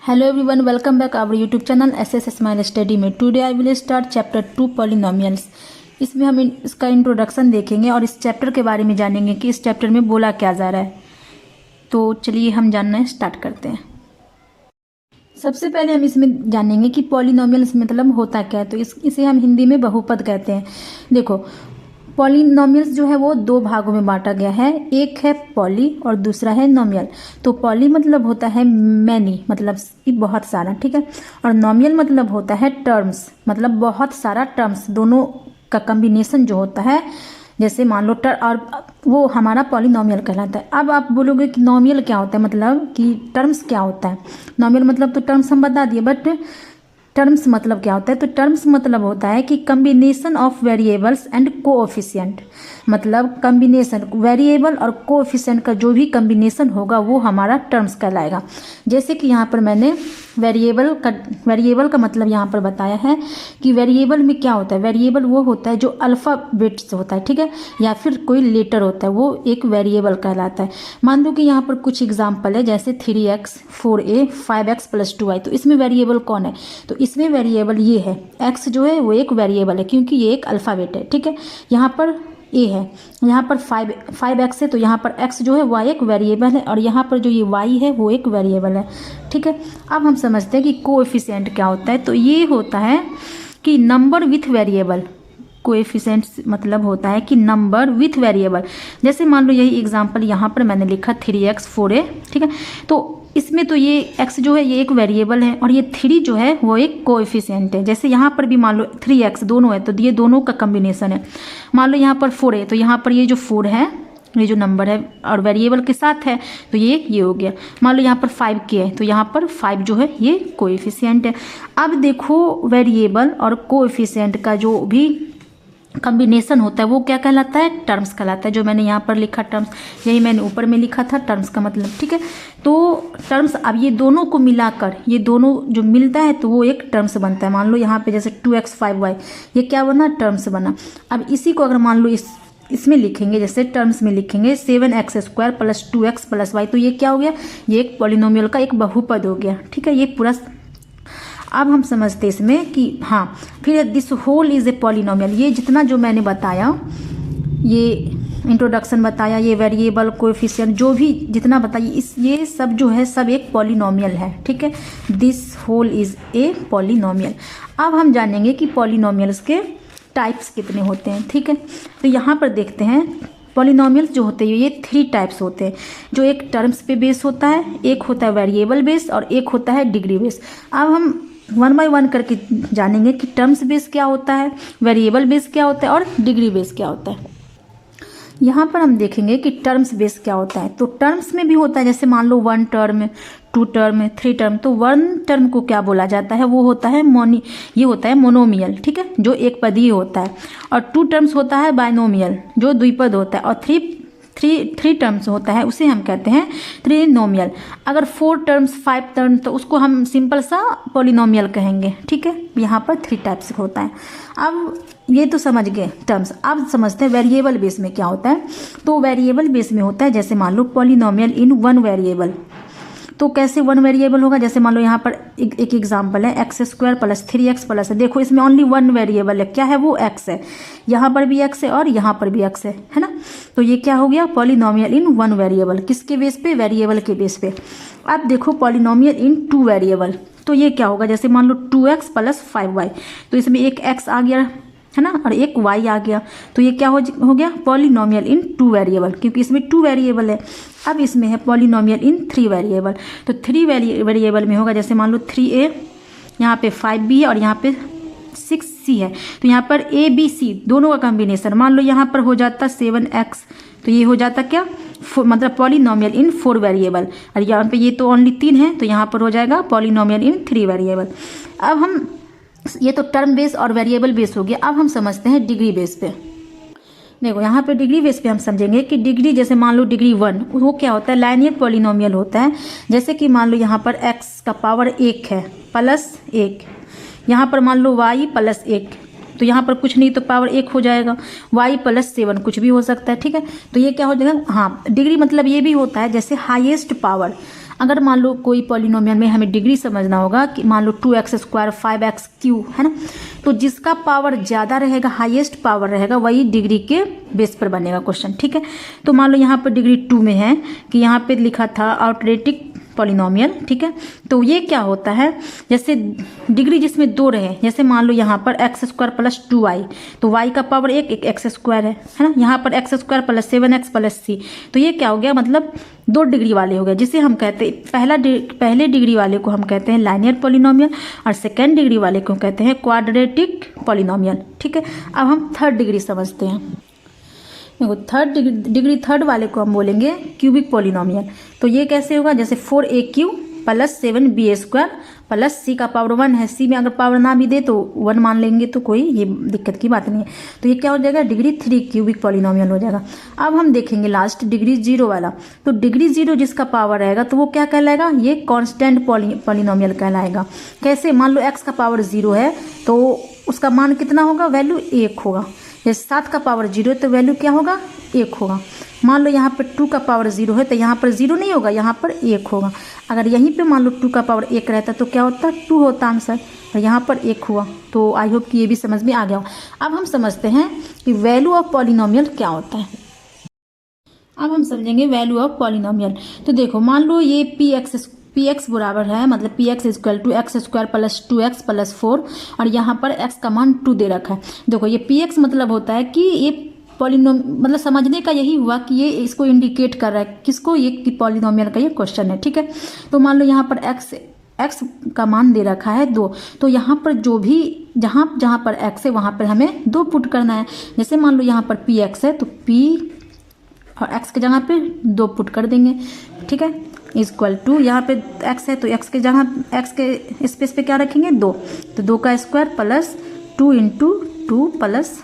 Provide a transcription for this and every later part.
Hello everyone, welcome back our YouTube channel SS Smile Study में। Today I will start chapter 2 polynomials। इसमें हम इसका introduction देखेंगे और इस चैप्टर के बारे में जानेंगे कि इस चैप्टर में बोला क्या जा रहा है। तो चलिए हम जानना स्टार्ट करते हैं। सबसे पहले हम इसमें जानेंगे कि पॉलिनोमियल्स मतलब होता क्या है। तो इसे हम हिंदी में बहुपद कहते हैं। देखो, पॉलिनोमियल्स जो है वो दो भागों में बांटा गया है, एक है पॉली और दूसरा है नोमियल। तो पॉली मतलब होता है मैनी, मतलब कि बहुत सारा, ठीक है। और नोमियल मतलब होता है टर्म्स, मतलब बहुत सारा टर्म्स, दोनों का कम्बिनेशन जो होता है। जैसे मान लो और वो हमारा पॉलिनोमियल कहलाता है। अब आप बोलोगे कि नोमियल क्या होता है, मतलब कि टर्म्स क्या होता है। नोमियल मतलब तो टर्म्स हम बता दिए, बट टर्म्स मतलब क्या होता है। तो टर्म्स मतलब होता है कि combination of variables and coefficient, मतलब कम्बिनेशन वेरिएबल और कोएफिशिएंट का जो भी कम्बिनेशन होगा वो हमारा टर्म्स कहलाएगा। जैसे कि यहाँ पर मैंने वेरिएबल का मतलब यहाँ पर बताया है कि वेरिएबल में क्या होता है। वेरिएबल वो होता है जो अल्फ़ाबेट्स होता है, ठीक है, या फिर कोई लेटर होता है, वो एक वेरिएबल कहलाता है। मान लो कि यहाँ पर कुछ एग्जाम्पल है, जैसे 3x 4a 5x + 2y। तो इसमें वेरिएबल कौन है, तो इसमें वेरिएबल ये है, x जो है वो एक वेरिएबल है क्योंकि ये एक अल्फ़ाबेट है, ठीक है। यहाँ पर a है, यहाँ पर 5x है, तो यहाँ पर x जो है वह एक वेरिएबल है, और यहाँ पर जो ये y है वो एक वेरिएबल है, ठीक है। अब हम समझते हैं कि कोएफिशिएंट क्या होता है। तो ये होता है कि नंबर विथ वेरिएबल। कोएफिशिएंट्स मतलब होता है कि नंबर विथ वेरिएबल। जैसे मान लो यही एग्जांपल यहाँ पर मैंने लिखा 3x 4a, ठीक है। तो इसमें तो ये x जो है ये एक वेरिएबल है और ये 3 जो है वो एक कोएफिशिएंट है। जैसे यहाँ पर भी मान लो 3x दोनों है, तो ये दोनों का कम्बिनेशन है। मान लो यहाँ पर 4 है, तो यहाँ पर ये जो 4 है, ये जो नंबर है और वेरिएबल के साथ है, तो ये हो गया। मान लो यहाँ पर 5k है, तो यहाँ पर 5 जो है ये कोएफिशिएंट है। अब देखो, वेरिएबल और कोएफिशिएंट का जो भी कम्बिनेशन होता है वो क्या कहलाता है, टर्म्स कहलाता है। जो मैंने यहाँ पर लिखा टर्म्स, यही मैंने ऊपर में लिखा था टर्म्स का मतलब, ठीक है। तो टर्म्स, अब ये दोनों को मिलाकर, ये दोनों जो मिलता है तो वो एक टर्म्स बनता है। मान लो यहाँ पे जैसे 2x 5y, ये क्या बना, टर्म्स बना। अब इसी को अगर मान लो इसमें लिखेंगे, जैसे टर्म्स में लिखेंगे 7x² + 2x + y, तो ये क्या हो गया, ये एक पॉलिनोमियल का एक बहुपद हो गया, ठीक है। ये पूरा अब हम समझते इसमें कि हाँ, फिर this whole is a polynomial. ये जितना जो मैंने बताया, ये इंट्रोडक्शन बताया, ये वेरिएबल कोएफिशिएंट जो भी जितना बताइए, ये सब जो है सब एक पॉलिनोमियल है, ठीक है। This whole is a polynomial. अब हम जानेंगे कि पॉलिनोमियल्स के टाइप्स कितने होते हैं, ठीक है। तो यहाँ पर देखते हैं, पॉलिनोमियल्स जो होते हैं ये 3 टाइप्स होते हैं। जो एक टर्म्स पे बेस होता है, एक होता है वेरिएबल बेस और एक होता है डिग्री बेस। अब हम 1 बाय 1 करके जानेंगे कि टर्म्स बेस क्या होता है, वेरिएबल बेस क्या होता है और डिग्री बेस क्या होता है। यहाँ पर हम देखेंगे कि टर्म्स बेस क्या होता है। तो टर्म्स में भी होता है, जैसे मान लो 1 टर्म 2 टर्म 3 टर्म। तो 1 टर्म को क्या बोला जाता है, वो होता है ये होता है मोनोमियल, ठीक है, जो एक पदीय होता है। और 2 टर्म्स होता है बाइनोमियल, जो द्विपद होता है। और 3 टर्म्स होता है, उसे हम कहते हैं त्रिनोमियल। अगर 4 टर्म्स 5 टर्म, तो उसको हम सिंपल सा पॉलिनोमियल कहेंगे, ठीक है। यहाँ पर 3 टाइप्स होता है। अब ये तो समझ गए टर्म्स। अब समझते हैं वेरिएबल बेस में क्या होता है। तो वेरिएबल बेस में होता है, जैसे मान लो पॉलिनोमियल इन 1 वेरिएबल। तो कैसे 1 वेरिएबल होगा, जैसे मान लो यहाँ पर एक एग्जाम्पल है x² + 3x +, देखो इसमें ओनली 1 वेरिएबल है, क्या है, वो x है। यहाँ पर भी x है और यहाँ पर भी x है ना। तो ये क्या हो गया, पॉलिनोमियल इन 1 वेरिएबल। किसके बेस पे, वेरिएबल के बेस पे। अब देखो पॉलिनोमियल इन 2 वेरिएबल, तो ये क्या होगा, जैसे मान लो 2x + 5y। तो इसमें एक x आ गया है ना, और एक y आ गया। तो ये क्या हो गया, पॉलिनोमियल इन 2 वेरिएबल, क्योंकि इसमें 2 वेरिएबल है। अब इसमें है पॉलिनोमियल इन 3 वेरिएबल। तो 3 वेरिएबल में होगा, जैसे मान लो 3a, यहाँ पे 5b है और यहाँ पे 6c है। तो यहाँ पर a b c दोनों का कम्बिनेशन, मान लो यहाँ पर हो जाता 7x, तो ये हो जाता क्या, मतलब पॉलिनोमियल इन 4 वेरिएबल। और यहाँ पे ये तो ओनली 3 है, तो यहाँ पर हो जाएगा पॉलिनोमियल इन 3 वेरिएबल। अब हम, ये तो टर्म बेस और वेरिएबल बेस हो गया। अब हम समझते हैं डिग्री बेस पे। देखो यहाँ पे डिग्री बेस पे हम समझेंगे कि डिग्री, जैसे मान लो डिग्री 1, वो क्या होता है, लाइनियर पॉलिनोमियल होता है। जैसे कि मान लो यहाँ पर x का पावर 1 है +1, यहाँ पर मान लो y +1, तो यहाँ पर कुछ नहीं तो पावर 1 हो जाएगा, y + 7 कुछ भी हो सकता है, ठीक है। तो ये क्या हो जाएगा, हाँ, डिग्री मतलब ये भी होता है जैसे हाईएस्ट पावर। अगर मान लो कोई पॉलिनोमियल में हमें डिग्री समझना होगा कि मान लो 2x² 5x³ है ना, तो जिसका पावर ज़्यादा रहेगा, हाईएस्ट पावर रहेगा, वही डिग्री के बेस पर बनेगा क्वेश्चन। ठीक है, तो मान लो यहाँ पर डिग्री 2 में है कि यहाँ पे लिखा था आउटरेटिक पॉलिनोमियल। ठीक है, तो ये क्या होता है, जैसे डिग्री जिसमें 2 रहे, जैसे मान लो यहाँ पर x² + 2y, तो y का पावर एक x² है ना, यहाँ पर x² + 7x + c, तो ये क्या हो गया, मतलब 2 डिग्री वाले हो गए, जिसे हम कहते हैं पहले डिग्री वाले को हम कहते हैं लाइनियर पॉलिनोमियल और सेकेंड डिग्री वाले को कहते हैं क्वाड्रेटिक पॉलिनोमियल। ठीक है, अब हम थर्ड डिग्री समझते हैं। देखो थर्ड वाले को हम बोलेंगे क्यूबिक पॉलिनोमियल। तो ये कैसे होगा, जैसे 4a³ + 7b² + c का पावर 1 है, c में अगर पावर ना भी दे तो 1 मान लेंगे, तो कोई ये दिक्कत की बात नहीं है। तो ये क्या हो जाएगा, डिग्री 3 क्यूबिक पॉलिनोमियल हो जाएगा। अब हम देखेंगे लास्ट डिग्री 0 वाला। तो डिग्री 0 जिसका पावर रहेगा तो वो क्या कहलाएगा, ये कांस्टेंट पॉलिनोमियल कहलाएगा। कैसे, मान लो x का पावर 0 है तो उसका मान कितना होगा, वैल्यू 1 होगा। जैसे 7 का पावर 0 है तो वैल्यू क्या होगा, 1 होगा। मान लो यहाँ पर 2 का पावर 0 है तो यहाँ पर 0 नहीं होगा, यहाँ पर 1 होगा। अगर यहीं पे मान लो 2 का पावर 1 रहता तो क्या होता, 2 होता आंसर, और यहाँ पर 1 हुआ। तो आई होप कि ये भी समझ में आ गया हो। अब हम समझते हैं कि वैल्यू ऑफ पॉलिनोमियल क्या होता है। अब हम समझेंगे वैल्यू ऑफ पॉलिनोमियल। तो देखो मान लो ये px बराबर है, मतलब px = x² + 2x + 4 और यहाँ पर x का मान 2 दे रखा है। देखो ये px मतलब होता है कि ये मतलब समझने का यही हुआ कि ये इसको इंडिकेट कर रहा है, किसको, ये पॉलिनोमियल का ये क्वेश्चन है। ठीक है, तो मान लो यहाँ पर x का मान दे रखा है 2, तो यहाँ पर जो भी जहाँ पर x है वहाँ पर हमें 2 पुट करना है। जैसे मान लो यहाँ पर px है तो p और x के जगह पे 2 पुट कर देंगे। ठीक है, = यहाँ पे x है तो x के जगह x के स्पेस पे क्या रखेंगे, 2, तो 2 का स्क्वायर + 2 × 2 +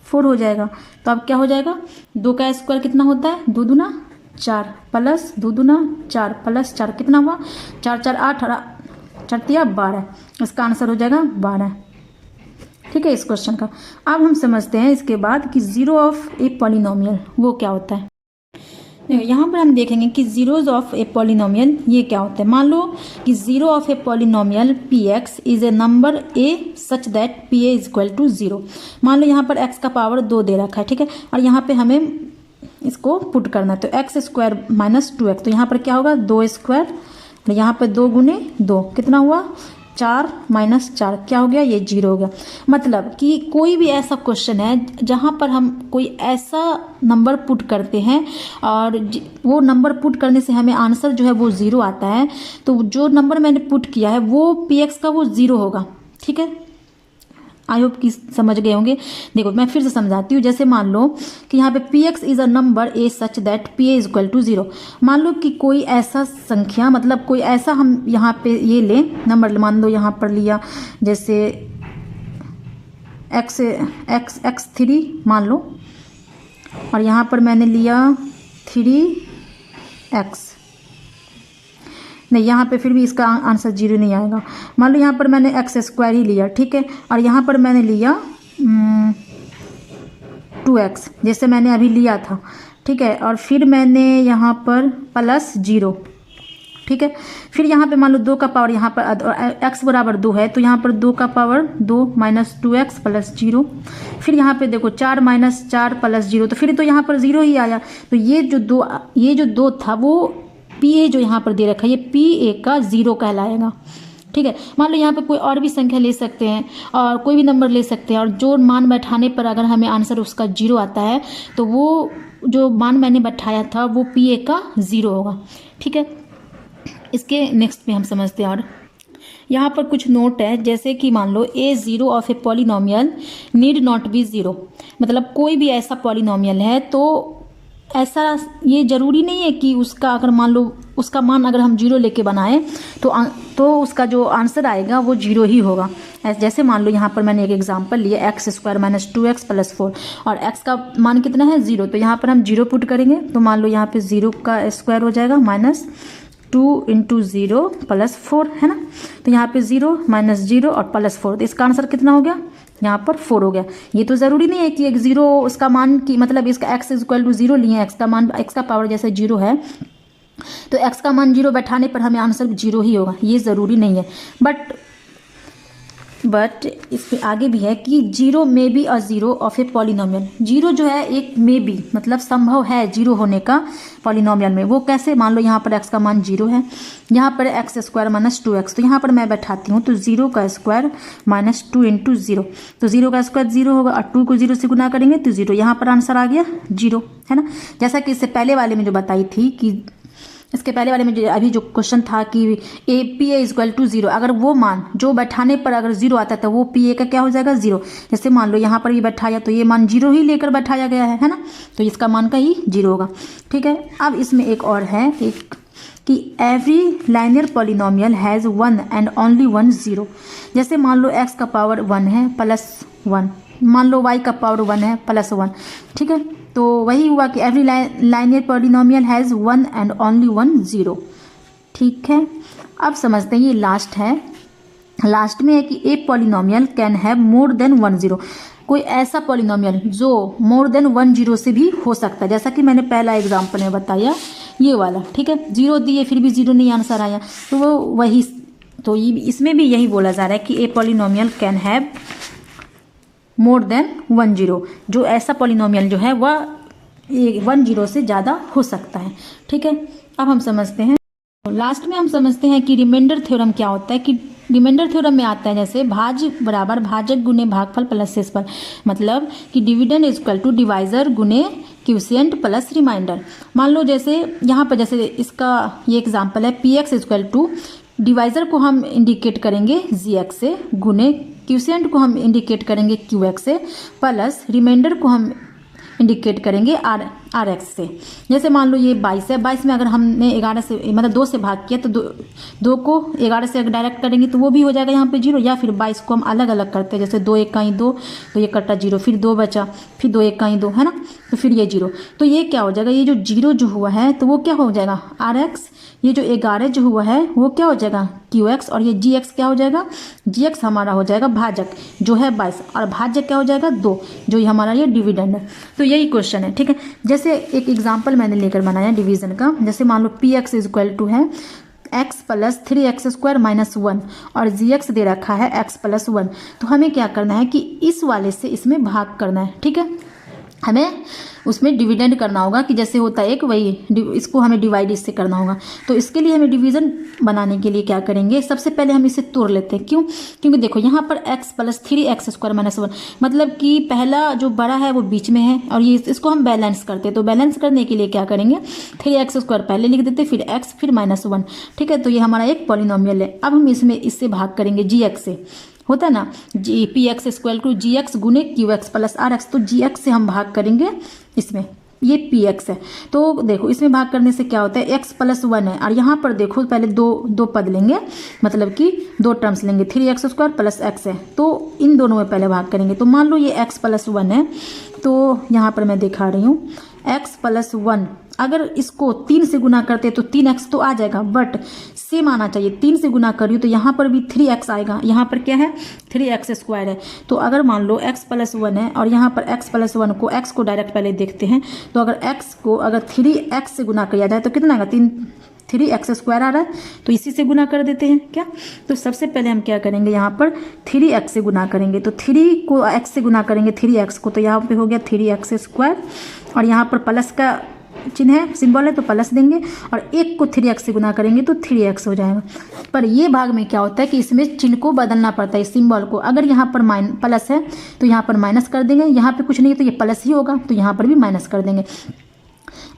4 हो जाएगा। तो अब क्या हो जाएगा, 2 का स्क्वायर कितना होता है, 2 दूना 4 + 2 दूना 4 + 4 कितना हुआ, 4 4 8 और 4 तिया 12। इसका आंसर हो जाएगा 12। ठीक है, इस क्वेश्चन का। अब हम समझते हैं इसके बाद कि जीरो ऑफ ए पॉलिनोमियल वो क्या होता है। यहाँ पर हम देखेंगे कि जीरोज ऑफ ए पॉलिनोमियल ये क्या होता है। मान लो कि zero of a polynomial px is a number a such that pa = 0। मान लो यहाँ पर x का पावर 2 दे रखा है। ठीक है, और यहाँ पे हमें इसको पुट करना है, तो x² - 2x, तो यहाँ पर क्या होगा, 2² और यहाँ पर 2 × 2 कितना हुआ, 4 - 4 क्या हो गया, ये 0 हो गया। मतलब कि कोई भी ऐसा क्वेश्चन है जहाँ पर हम कोई ऐसा नंबर पुट करते हैं और वो नंबर पुट करने से हमें आंसर जो है वो 0 आता है, तो जो नंबर मैंने पुट किया है वो px का वो 0 होगा। ठीक है, आई होप कि समझ गए होंगे। देखो मैं फिर से समझाती हूँ। जैसे मान लो कि यहाँ पे px is a number a such that pa = 0। मान लो कि कोई ऐसा संख्या, मतलब कोई ऐसा हम यहाँ पे ये लें नंबर, मान लो यहाँ पर लिया जैसे x3 मान लो, और यहाँ पर मैंने लिया 3x, नहीं यहाँ पे फिर भी इसका आंसर 0 नहीं आएगा। मान लो यहाँ पर मैंने x² ही लिया। ठीक है, और यहाँ पर मैंने लिया 2x जैसे मैंने अभी लिया था। ठीक है, और फिर मैंने यहाँ पर +0। ठीक है, फिर यहाँ पे मान लो 2 का पावर, यहाँ पर x = 2 है तो यहाँ पर 2 का पावर 2 - 2x + 0। फिर यहाँ पे देखो 4 - 4 + 0, तो फिर तो यहाँ पर 0 ही आया। तो ये जो 2 था वो pa जो यहाँ पर दे रखा है ये pa का 0 कहलाएगा। ठीक है, मान लो यहाँ पे कोई और भी संख्या ले सकते हैं और कोई भी नंबर ले सकते हैं, और जो मान बैठाने पर अगर हमें आंसर उसका 0 आता है तो वो जो मान मैंने बैठाया था वो pa का 0 होगा। ठीक है, इसके नेक्स्ट पे हम समझते हैं। और यहाँ पर कुछ नोट है, जैसे कि मान लो a zero of a polynomial need not be 0। मतलब कोई भी ऐसा पॉलिनोमियल है तो ऐसा ये ज़रूरी नहीं है कि उसका अगर मान लो उसका मान अगर हम 0 लेके बनाएं तो उसका जो आंसर आएगा वो 0 ही होगा। जैसे मान लो यहाँ पर मैंने एक एग्जांपल लिया x² - 2x + 4 और x का मान कितना है 0, तो यहाँ पर हम 0 पुट करेंगे। तो मान लो यहाँ पे 0 का स्क्वायर हो जाएगा -2 × 0 + 4 है ना, तो यहाँ पे 0 - 0 और +4, तो इसका आंसर कितना हो गया, यहाँ पर 4 हो गया। ये तो ज़रूरी नहीं है कि एक 0 उसका मान की मतलब इसका x = 0 लिए, x का मान x का पावर जैसे 0 है तो x का मान 0 बैठाने पर हमें आंसर 0 ही होगा, ये ज़रूरी नहीं है। बट इसमें आगे भी है कि 0 may be a zero of a polynomial. 0 जो है एक मे बी मतलब संभव है 0 होने का पॉलिनोमियल में। वो कैसे? मान लो यहाँ पर x का मान 0 है, यहाँ पर x स्क्वायर माइनस 2x, तो यहाँ पर मैं बैठाती हूँ तो 0 का स्क्वायर माइनस 2 इंटू 0, तो 0 का स्क्वायर 0 होगा और 2 को 0 से गुना करेंगे तो 0, यहाँ पर आंसर आ गया 0, है ना। जैसा कि इससे पहले वाले में जो बताई थी कि इसके पहले वाले में जो अभी जो क्वेश्चन था कि A P A equal to 0, अगर वो मान जो बैठाने पर अगर 0 आता है तो वो पी ए का क्या हो जाएगा 0। जैसे मान लो यहाँ पर ये बैठाया तो ये मान 0 ही लेकर बैठाया गया है ना, तो इसका मान का ही 0 होगा। ठीक है, अब इसमें एक और है एक कि every linear polynomial has 1 and only 1 0। जैसे मान लो x का पावर 1 है प्लस 1, मान लो y का पावर 1 है प्लस 1। ठीक है, तो वही हुआ कि every linear polynomial has 1 and only 1 0। ठीक है, अब समझते हैं ये लास्ट है। लास्ट में है कि a polynomial can have more than 1 0। कोई ऐसा पॉलिनोमियल जो मोर देन 1 0 से भी हो सकता है, जैसा कि मैंने पहला एग्जाम्पल में बताया ये वाला। ठीक है, 0 दिए फिर भी 0 नहीं आंसर आया, तो वो वही, तो इसमें भी यही बोला जा रहा है कि a polynomial can have more than 1 0, जो ऐसा पॉलिनोमियल जो है वह 1 0 से ज़्यादा हो सकता है। ठीक है, अब हम समझते हैं, लास्ट में हम समझते हैं कि रिमाइंडर थ्योरम क्या होता है। कि रिमाइंडर थ्योरम में आता है जैसे भाज्य बराबर भाजक गुने भागफल प्लस शेषफल, मतलब कि डिविडेंड इक्वल टू डिवाइजर गुने क्यूशिएंट प्लस रिमाइंडर। मान लो जैसे यहाँ पर जैसे इसका ये एग्जांपल है P X equal to divisor को हम इंडिकेट करेंगे जी एक्स से गुने क्यूशिएंट को हम इंडिकेट करेंगे क्यू एक्स से प्लस रिमाइंडर को हम इंडिकेट करेंगे आर एक्स से। जैसे मान लो ये 22 है, 22 में अगर हमने 11 से मतलब 2 से भाग किया तो 2 को 11 से अगर डायरेक्ट करेंगे तो वो भी हो जाएगा यहाँ पे 0, या फिर 22 को हम अलग अलग करते हैं, जैसे 2 1 का 2, तो ये कटा 0, फिर 2 बचा, फिर 2 1 का 2, है ना, तो फिर ये 0, तो ये क्या हो जाएगा, ये जो 0 जो हुआ है तो वो क्या हो जाएगा आर एक्स, ये जो 11 जो हुआ है वो क्या हो जाएगा क्यू एक्स, और ये जी एक्स क्या हो जाएगा, जी एक्स हमारा हो जाएगा भाजक जो है 22, और भाजक क्या हो जाएगा 2, जो हमारा ये डिविडेंड है। तो यही क्वेश्चन है। ठीक है, जैसे एक एग्जाम्पल मैंने लेकर बनाया डिवीजन का, जैसे मान लो पी एक्स इक्वल टू है x plus 3x square minus 1 और जी एक्स दे रखा है x प्लस 1, तो हमें क्या करना है कि इस वाले से इसमें भाग करना है। ठीक है, हमें उसमें डिविडेंड करना होगा कि जैसे होता है एक वही, इसको हमें डिवाइड इससे करना होगा। तो इसके लिए हमें डिवीज़न बनाने के लिए क्या करेंगे, सबसे पहले हम इसे तोड़ लेते हैं। क्यों? क्योंकि देखो यहाँ पर x plus 3x square minus 1, मतलब कि पहला जो बड़ा है वो बीच में है और ये इसको हम बैलेंस करते हैं। तो बैलेंस करने के लिए क्या करेंगे, 3x स्क्वायर पहले लिख देते, फिर x फिर माइनस 1। ठीक है, तो ये हमारा एक पॉलिनोमियल है। अब हम इससे भाग करेंगे जी एक्स से, होता है ना, G P X square to G X गुने Q X plus R X, तो जी एक्स से हम भाग करेंगे इसमें, ये पी एक्स है। तो देखो इसमें भाग करने से क्या होता है, एक्स प्लस 1 है और यहाँ पर देखो पहले दो पद लेंगे, मतलब कि 2 टर्म्स लेंगे, 3x स्क्वायर प्लस एक्स है, तो इन दोनों में पहले भाग करेंगे। तो मान लो ये x प्लस 1 है, तो यहाँ पर मैं दिखा रही हूँ x प्लस 1, अगर इसको 3 से गुना करते तो 3x तो आ जाएगा, बट सेम आना चाहिए। 3 से गुना करियो तो यहाँ पर भी 3x आएगा, यहाँ पर क्या है 3x स्क्वायर है। तो अगर मान लो x प्लस 1 है और यहाँ पर x प्लस 1 को x को डायरेक्ट पहले देखते हैं, तो अगर x को अगर 3x से गुना किया जाए तो कितना आएगा, 3x स्क्वायर आ रहा है, तो इसी से गुना कर देते हैं क्या। तो सबसे पहले हम क्या करेंगे, यहाँ पर 3x से गुना करेंगे, तो 3 को x से गुना करेंगे 3x को, तो यहाँ पे हो गया 3x स्क्वायर, और यहाँ पर प्लस का चिन्ह है, सिंबल है, तो प्लस देंगे, और 1 को 3x से गुना करेंगे तो 3x हो जाएगा। पर ये भाग में क्या होता है कि इसमें चिन्ह को बदलना पड़ता है, सिंबल को। अगर यहाँ पर प्लस है तो यहाँ पर माइनस कर देंगे, यहाँ पे कुछ नहीं है तो ये प्लस ही होगा, तो यहाँ पर भी माइनस कर देंगे।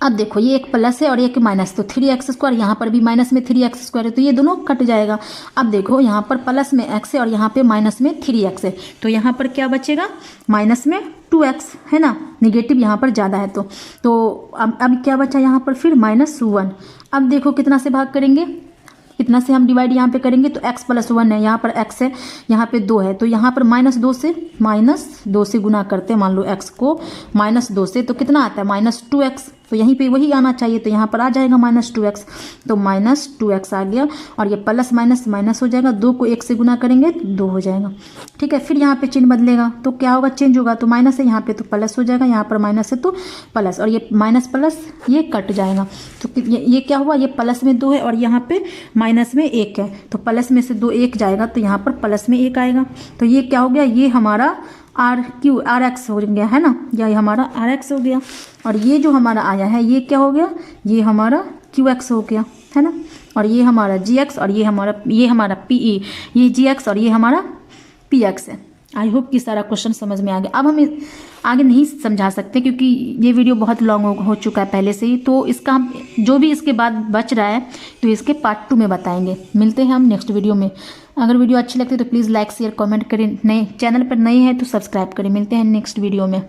अब देखो ये एक प्लस है और एक माइनस, तो 3x स्क्वायर, यहाँ पर भी माइनस में 3x स्क्वायर है, तो ये दोनों कट जाएगा। अब देखो यहाँ पर प्लस में x है और यहाँ पे माइनस में 3x है, तो यहाँ पर क्या बचेगा, माइनस में 2x है ना, निगेटिव यहाँ पर ज़्यादा है, तो अब क्या बचा यहाँ पर फिर -1। अब देखो कितना से भाग करेंगे, कितना से हम डिवाइड यहाँ पे करेंगे, तो x प्लस 1 है, यहाँ पर x है, यहाँ पे 2 है, तो यहाँ पर -2 से गुना करते हैं। मान लो x को -2 से, तो कितना आता है -2x, तो यहीं पे वही आना चाहिए, तो यहाँ पर आ जाएगा -2x, तो -2x आ गया। और ये प्लस माइनस माइनस हो जाएगा, 2 को 1 से गुना करेंगे तो 2 हो जाएगा। ठीक है, फिर यहाँ पे चिन्ह बदलेगा तो क्या होगा, चेंज होगा, तो माइनस है यहाँ पे तो प्लस हो जाएगा, यहाँ पर माइनस है तो प्लस, और ये माइनस प्लस ये कट जाएगा। तो ये क्या हुआ, ये प्लस में 2 है और यहाँ पे माइनस में 1 है, तो प्लस में से 2 1 जाएगा तो यहाँ पर प्लस में 1 आएगा। तो ये क्या हो गया, ये हमारा RX हो गया है ना, या ये हमारा RX हो गया। और ये जो हमारा आया है ये क्या हो गया, ये हमारा QX हो गया है ना। और ये हमारा GX और ये हमारा PE, ये GX और ये हमारा PX है। आई होप कि सारा क्वेश्चन समझ में आ गया। अब हम आगे नहीं समझा सकते क्योंकि ये वीडियो बहुत लॉन्ग हो चुका है पहले से ही, तो इसका हम जो भी इसके बाद बच रहा है तो इसके पार्ट 2 में बताएंगे। मिलते हैं हम नेक्स्ट वीडियो में। अगर वीडियो अच्छी लगती है तो प्लीज़ लाइक शेयर कमेंट करें, नए चैनल पर नए हैं तो सब्सक्राइब करें। मिलते हैं नेक्स्ट वीडियो में।